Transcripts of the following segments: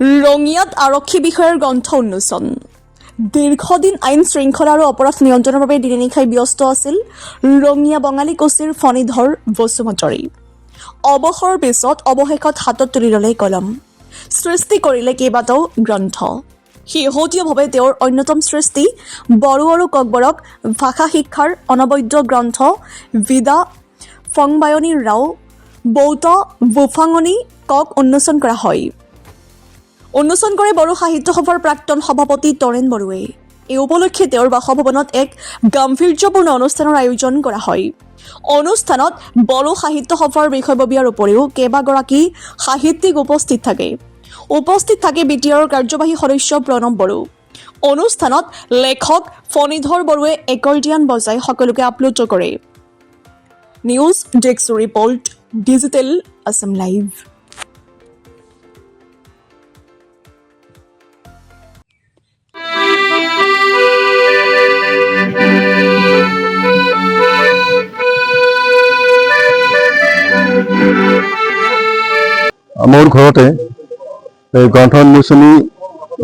ৰঙিয়াত আৰক্ষী বিষয়াৰ গ্ৰন্থ উন্মোচন। দীৰ্ঘদিন আইন শৃংখলা আৰু অপৰাধ নিয়ন্ত্ৰণৰ বাবে দিনে নিশাই ব্যস্ত আছিল ৰঙিয়া বঙালীকুছিৰ ফণীধৰ বসুমতাৰী। অৱসৰৰ পিছত অৱশেষত হাতত তুলি ল'লে কলম, সৃষ্টি কৰিলে কেইবাটাও গ্ৰন্থ। শেহতীয়াভাৱে তেওঁৰ অন্যতম সৃষ্টি বড়ো আৰু ককবৰক ভাষা শিক্ষাৰ অনবদ্য গ্ৰন্থ বিদা ফংবায়নী ৰাও বৌতা বুফাঙনি কক উন্মোচন কৰা হয়। উন্মোচন কৰে বড়ো সাহিত্য সভাৰ প্ৰাক্তন সভাপতি তৰেণ বড়োৱে। এই উপলক্ষে তেওঁৰ বাসভৱনত এক গাম্ভীৰ্যপূৰ্ণ অনুষ্ঠানৰ আয়োজন কৰা হয়। অনুষ্ঠানত বড়ো সাহিত্য সভাৰ বিষয়ববীয়াৰ উপৰিও কেইবাগৰাকী সাহিত্যিক উপস্থিত থাকে। BTR কাৰ্যবাহী সদস্য প্ৰণৱ বড়ো। অনুষ্ঠানত লেখক ফণীধৰ বড়োৱে একৰ্ডিয়ান বজাই সকলোকে আপ্লুত কৰে। News desk report, digital Assam live. মোৰ ঘৰতে এই গ্ৰন্থ উন্মোচনী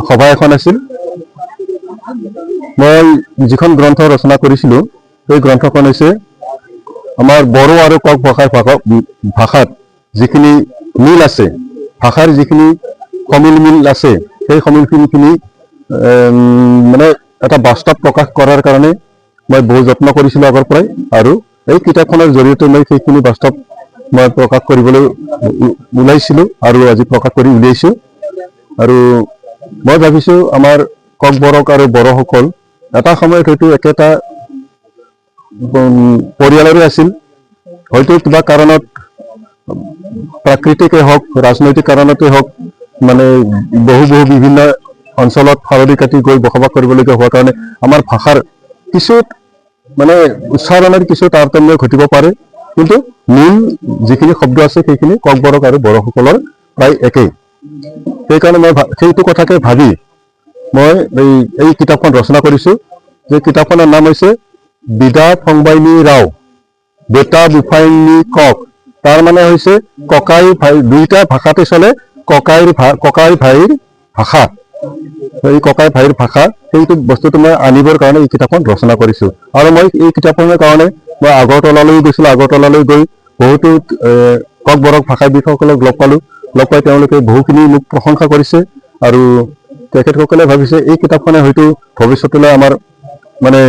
সভা এখন আছিল। মই যিখন গ্ৰন্থ ৰচনা কৰিছিলোঁ সেই গ্ৰন্থখন হৈছে আমাৰ বড়ো আৰু কক ভাষাত যিখিনি মিল আছে, ভাষাৰ যিখিনি সমিল মিল আছে, সেই সমিলখিনি মানে এটা বাস্তৱ প্ৰকাশ কৰাৰ কাৰণে মই বহু যত্ন কৰিছিলোঁ আগৰ পৰাই, আৰু এই কিতাপখনৰ জৰিয়তে মই সেইখিনি বাস্তৱ মই প্ৰকাশ কৰিবলৈ ওলাইছিলোঁ আৰু আজি প্ৰকাশ কৰি উলিয়াইছোঁ। আৰু মই ভাবিছোঁ আমাৰ ককবৰক আৰু বড়োসকল এটা সময়ত হয়তো একেটা পৰিয়ালৰে আছিল। হয়তো কিবা কাৰণত প্ৰাকৃতিকেই হওক, ৰাজনৈতিক কাৰণতেই হওক, মানে বহু বিভিন্ন অঞ্চলত ফালৰি কাটি গৈ বসবাস কৰিবলগীয়া হোৱাৰ কাৰণে আমাৰ ভাষাৰ কিছু মানে উচ্চাৰণৰ কিছু তাৰতম্য ঘটিব পাৰে, কিন্তু মূল যিখিনি শব্দ আছে সেইখিনি ককবৰক আৰু বড়োসকলৰ প্ৰায় একেই। সেইকাৰণে মই সেইটো কথাকে ভাবি মই এই কিতাপখন ৰচনা কৰিছোঁ। যে কিতাপখনৰ নাম হৈছে বিদা ফংবায়নী ৰাও বেটা বুফাইনী কক। তাৰ মানে হৈছে ককাই ভাই, দুইটা ভাষাতে চলে, ককাই ভাইৰ ভাষা। এই ককাই ভাইৰ ভাষা সেইটো বস্তুটো মই আনিবৰ কাৰণে এই কিতাপখন ৰচনা কৰিছোঁ। আৰু মই এই কিতাপখনৰ কাৰণে মই আগৰতলালৈ গৈছিলোঁ। আগৰতলালৈ গৈ বহুতো ককবৰক ভাষাবিদসকলক লগ পালোঁ। লগ পাই তেওঁলোকে বহুখিনি মোক প্ৰশংসা কৰিছে, আৰু তেখেতসকলে ভাবিছে এই কিতাপখনে হয়তো ভৱিষ্যতলৈ আমাৰ মানে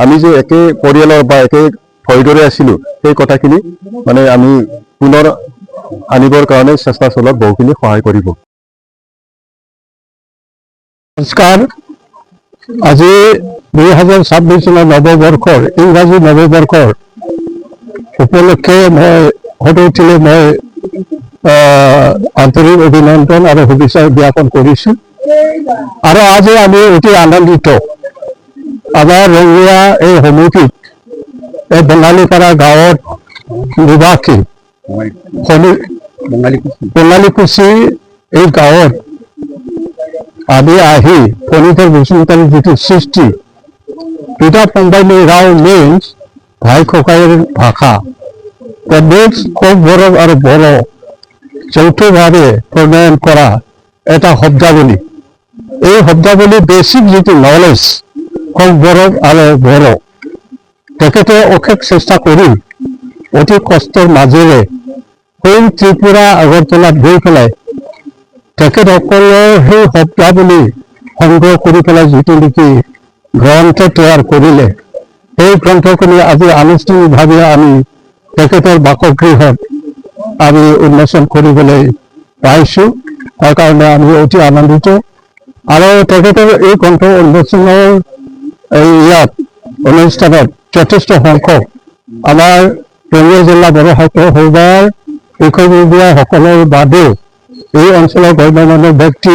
আমি যে একে পৰিয়ালৰ বা একে ভয়দৰে আছিলোঁ সেই কথাখিনি মানে আমি পুনৰ আনিবৰ কাৰণে চেষ্টা চলোৱাত বহুখিনি সহায় কৰিব। নমস্কাৰ। আজি 2026 চনৰ নৱবৰ্ষৰ ইংৰাজী নৱবৰ্ষৰ উপলক্ষে মই আন্তৰিক অভিনন্দন আৰু শুভেচ্ছা জ্ঞাপন কৰিছোঁ। আৰু আজি আমি অতি আনন্দিত, আমাৰ ৰঙিয়া এই সমষ্টিত এই বঙালীপাৰা গাঁৱত নিবাসী বঙালীকুছি এই গাঁৱত আমি আহি ফণীধৰ বসুমতাৰীৰ যিটো সৃষ্টি বিদা ফংবায়নী ৰাও মিন্স ভাই ককাইৰ ভাষা, ককবৰক আৰু বড়ো যৌথভাৱে প্ৰণয়ন কৰা এটা শব্দাৱলী। এই শব্দাৱলী বেছিক যিটো নলেজ ককবৰক আৰু বড়ো, তেখেতে অশেষ চেষ্টা কৰি অতি কষ্টৰ মাজেৰে সেই ত্ৰিপুৰা আগৰতলাত গৈ পেলাই তেখেতসকলৰ সেই শব্দাৱলী সংগ্ৰহ কৰি পেলাই যিটো নেকি গ্ৰন্থ তৈয়াৰ কৰিলে, সেই গ্ৰন্থখিনি আজি আনুষ্ঠানিকভাৱে আমি তেখেতৰ বাসগৃহত আমি উন্মোচন কৰিবলৈ পাইছোঁ। তাৰ কাৰণে আমি অতি আনন্দিত। আৰু তেখেতৰ এই গ্ৰন্থ উন্মোচনৰ ইয়াত অনুষ্ঠানত যথেষ্ট সংখ্যক আমাৰ ৰঙিয়া জিলা বড়ো সাহিত্য সভাৰ বিষয়ববীয়াসকলৰ বাদেও এই অঞ্চলৰ গণ্যমান্য ব্যক্তি